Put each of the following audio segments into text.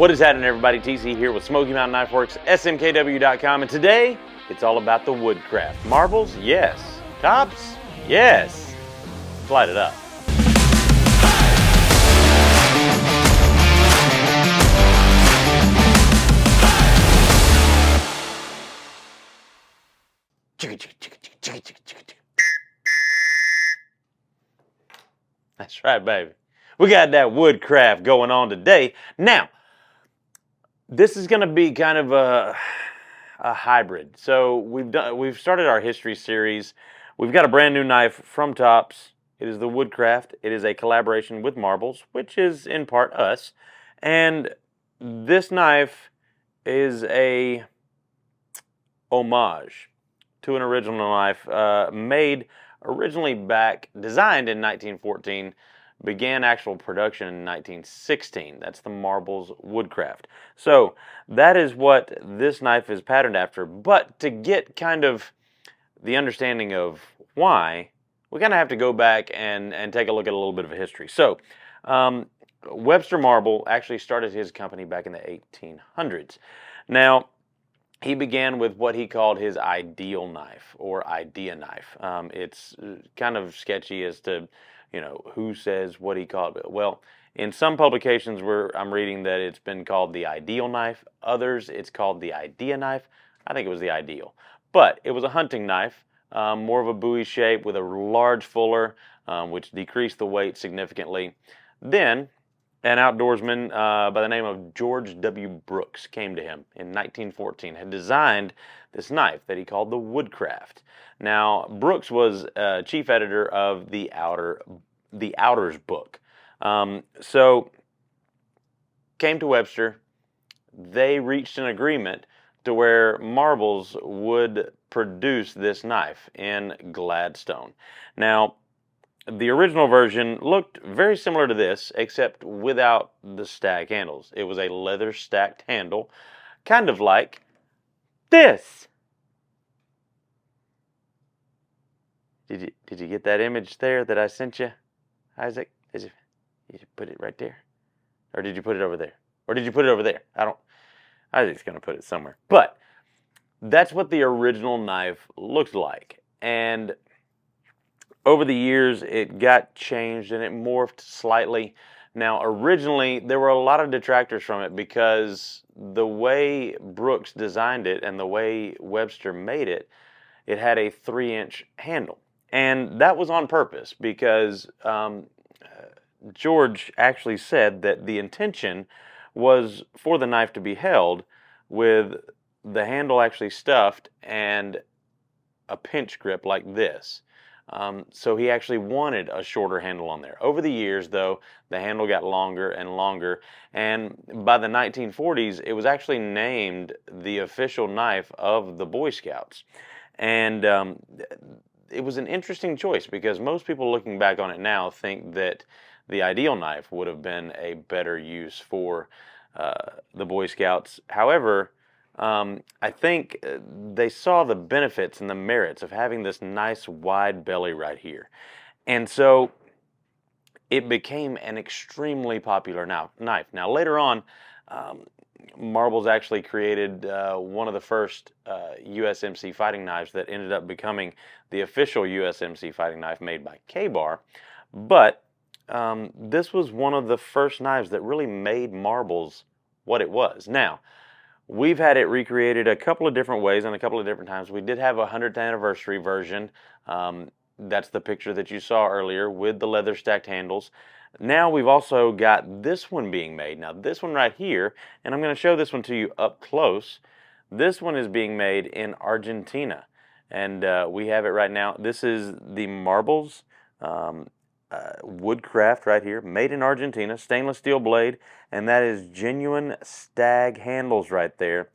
What is happening, everybody? TC here with Smoky Mountain Knife Works, smkw.com, and today it's all about the Woodcraft. Marbles? Yes. Tops? Yes. Let's light it up. That's right, baby. We got that Woodcraft going on today. Now, this is going to be kind of a hybrid. So we've started our history series. We've got a brand new knife from Tops. It is the Woodcraft. It is a collaboration with Marbles, which is in part us. And this knife is a homage to an original knife made originally designed in 1914, began actual production in 1916. That's the Marbles Woodcraft. So that is what this knife is patterned after. But to get kind of the understanding of why, we kind of have to go back and take a look at a little bit of a history. So Webster Marble actually started his company back in the 1800s. Now, he began with what he called his ideal knife, or idea knife. It's kind of sketchy as to, who says what he called it. Well, in some publications where I'm reading that it's been called the ideal knife. Others, it's called the idea knife. I think it was the ideal. But it was a hunting knife, more of a Bowie shape with a large fuller, which decreased the weight significantly. Then, an outdoorsman by the name of George W. Brooks came to him in 1914, had designed this knife that he called the Woodcraft. Now, Brooks was chief editor of the Outers book. So, came to Webster. They reached an agreement to where Marbles would produce this knife in Gladstone. Now, the original version looked very similar to this, except without the STAG handles. It was a leather stacked handle, kind of like this. Did you get that image there that I sent you, Isaac? Did you put it right there? Or did you put it over there? Or did you put it over there? Isaac's going to put it somewhere. But that's what the original knife looked like. And over the years, it got changed and it morphed slightly. Now, originally, there were a lot of detractors from it because the way Brooks designed it and the way Webster made it, it had a 3-inch handle. And that was on purpose because George actually said that the intention was for the knife to be held with the handle actually stuffed and a pinch grip like this. So he actually wanted a shorter handle on there. Over the years, though, the handle got longer and longer, and by the 1940s, it was actually named the official knife of the Boy Scouts. And it was an interesting choice because most people looking back on it now think that the ideal knife would have been a better use for the Boy Scouts. However, I think they saw the benefits and the merits of having this nice wide belly right here. And so it became an extremely popular knife. Now later on, Marbles actually created one of the first USMC fighting knives that ended up becoming the official USMC fighting knife made by K-Bar. But this was one of the first knives that really made Marbles what it was. Now, we've had it recreated a couple of different ways and a couple of different times. We did have a 100th anniversary version. That's the picture that you saw earlier with the leather stacked handles. Now we've also got this one being made. Now this one right here, and I'm going to show this one to you up close. This one is being made in Argentina. And we have it right now. This is the Marbles Woodcraft right here, made in Argentina, stainless steel blade, and that is genuine STAG handles right there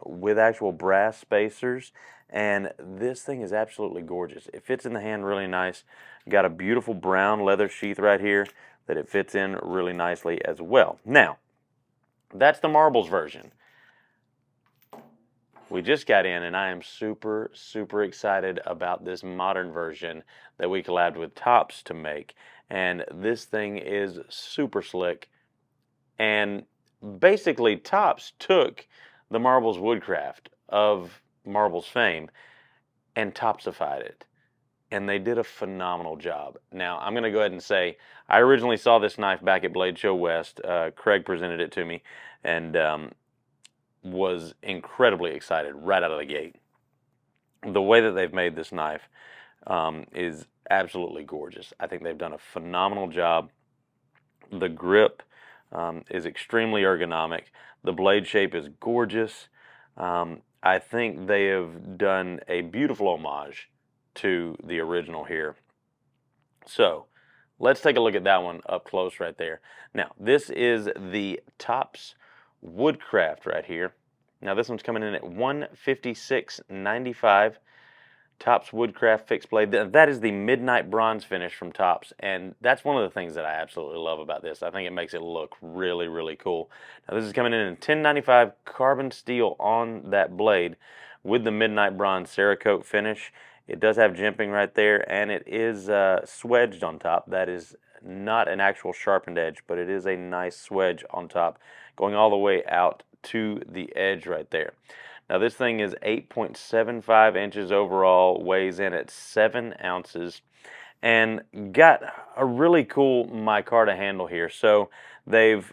with actual brass spacers. And this thing is absolutely gorgeous. It fits in the hand really nice. Got a beautiful brown leather sheath right here that it fits in really nicely as well. Now, that's the Marbles version. We just got in, and I am super, super excited about this modern version that we collabed with Tops to make. And this thing is super slick. And basically Topps took the Marbles Woodcraft of Marbles fame and Topsified it. And they did a phenomenal job. Now, I'm going to go ahead and say, I originally saw this knife back at Blade Show West. Craig presented it to me and was incredibly excited right out of the gate. The way that they've made this knife is absolutely gorgeous. I think they've done a phenomenal job. The grip is extremely ergonomic. The blade shape is gorgeous. I think they have done a beautiful homage to the original here. So let's take a look at that one up close right there. Now, this is the Topps Woodcraft right here. Now, this one's coming in at $156.95. Topps Woodcraft fixed blade. That is the midnight bronze finish from Topps, and that's one of the things that I absolutely love about this. I think it makes it look really, really cool. Now, this is coming in at $10.95 carbon steel on that blade with the midnight bronze Cerakote finish. It does have jimping right there, and it is swedged on top. That is not an actual sharpened edge, but it is a nice swedge on top, going all the way out to the edge right there. Now, this thing is 8.75 inches overall, weighs in at 7 ounces, and got a really cool micarta handle here. So they've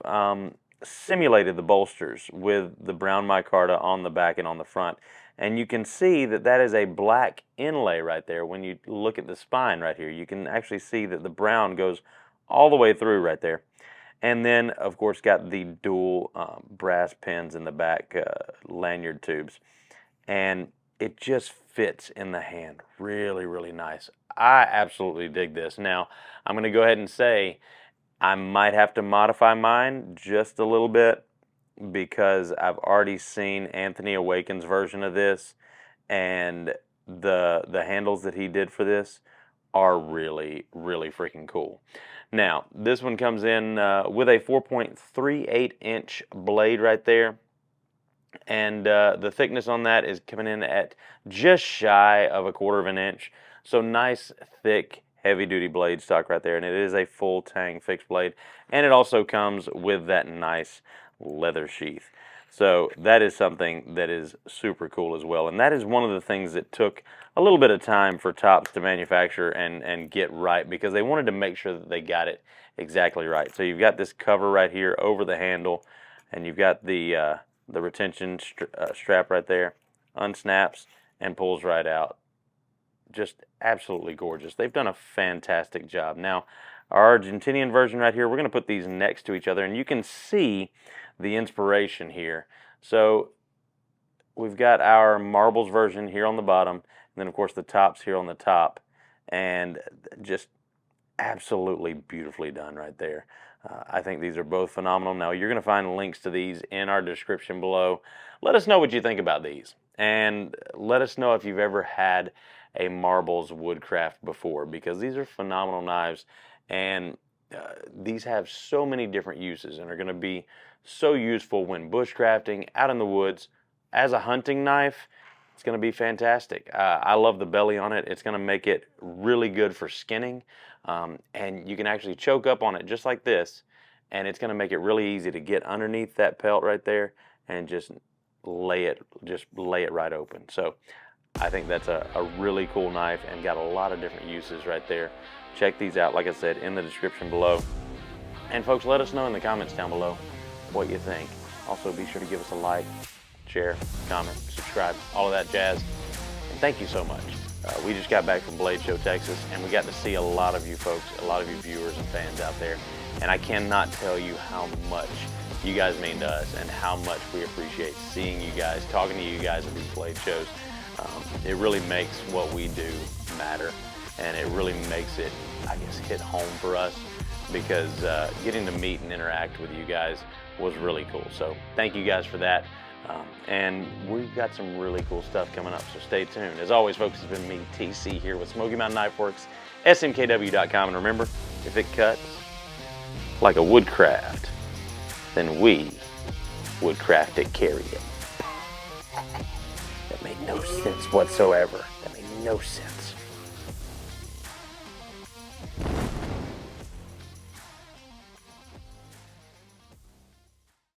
simulated the bolsters with the brown micarta on the back and on the front. And you can see that that is a black inlay right there. When you look at the spine right here, you can actually see that the brown goes all the way through right there. And then, of course, got the dual brass pins in the back lanyard tubes. And it just fits in the hand really, really nice. I absolutely dig this. Now, I'm going to go ahead and say I might have to modify mine just a little bit because I've already seen Anthony Awaken's version of this, and the handles that he did for this are really, really freaking cool. Now, this one comes in with a 4.38 inch blade right there, and the thickness on that is coming in at just shy of 1/4 inch. So nice, thick, heavy-duty blade stock right there, and it is a full tang fixed blade, and it also comes with that nice leather sheath. So that is something that is super cool as well, and that is one of the things that took a little bit of time for Topps to manufacture and get right, because they wanted to make sure that they got it exactly right. So you've got this cover right here over the handle, and you've got the retention strap right there, unsnaps and pulls right out. Just absolutely gorgeous. They've done a fantastic job. Now, our Argentinian version right here, we're going to put these next to each other, and you can see the inspiration here. So we've got our Marbles version here on the bottom, and then of course the Topps here on the top, and just absolutely beautifully done right there. I think these are both phenomenal. Now, you're going to find links to these in our description below. Let us know what you think about these, and let us know if you've ever had a Marbles Woodcraft before, because these are phenomenal knives, and these have so many different uses and are going to be so useful when bushcrafting, out in the woods. As a hunting knife, it's going to be fantastic. I love the belly on it. It's going to make it really good for skinning, and you can actually choke up on it just like this, and it's going to make it really easy to get underneath that pelt right there and just lay it right open. So I think that's a really cool knife and got a lot of different uses right there. Check these out, like I said, in the description below. And folks, let us know in the comments down below what you think. Also, be sure to give us a like, share, comment, subscribe, all of that jazz. And thank you so much. We just got back from Blade Show, Texas, and we got to see a lot of you folks, a lot of you viewers and fans out there. And I cannot tell you how much you guys mean to us and how much we appreciate seeing you guys, talking to you guys at these Blade shows. It really makes what we do matter, and it really makes it, I guess, hit home for us, because getting to meet and interact with you guys was really cool. So thank you guys for that. And we've got some really cool stuff coming up, so stay tuned. As always, folks, it's been me, TC, here with Smoky Mountain Knife Works, smkw.com. And remember, if it cuts like a Woodcraft, then we Woodcraft it, carry it. That made no sense whatsoever. That made no sense.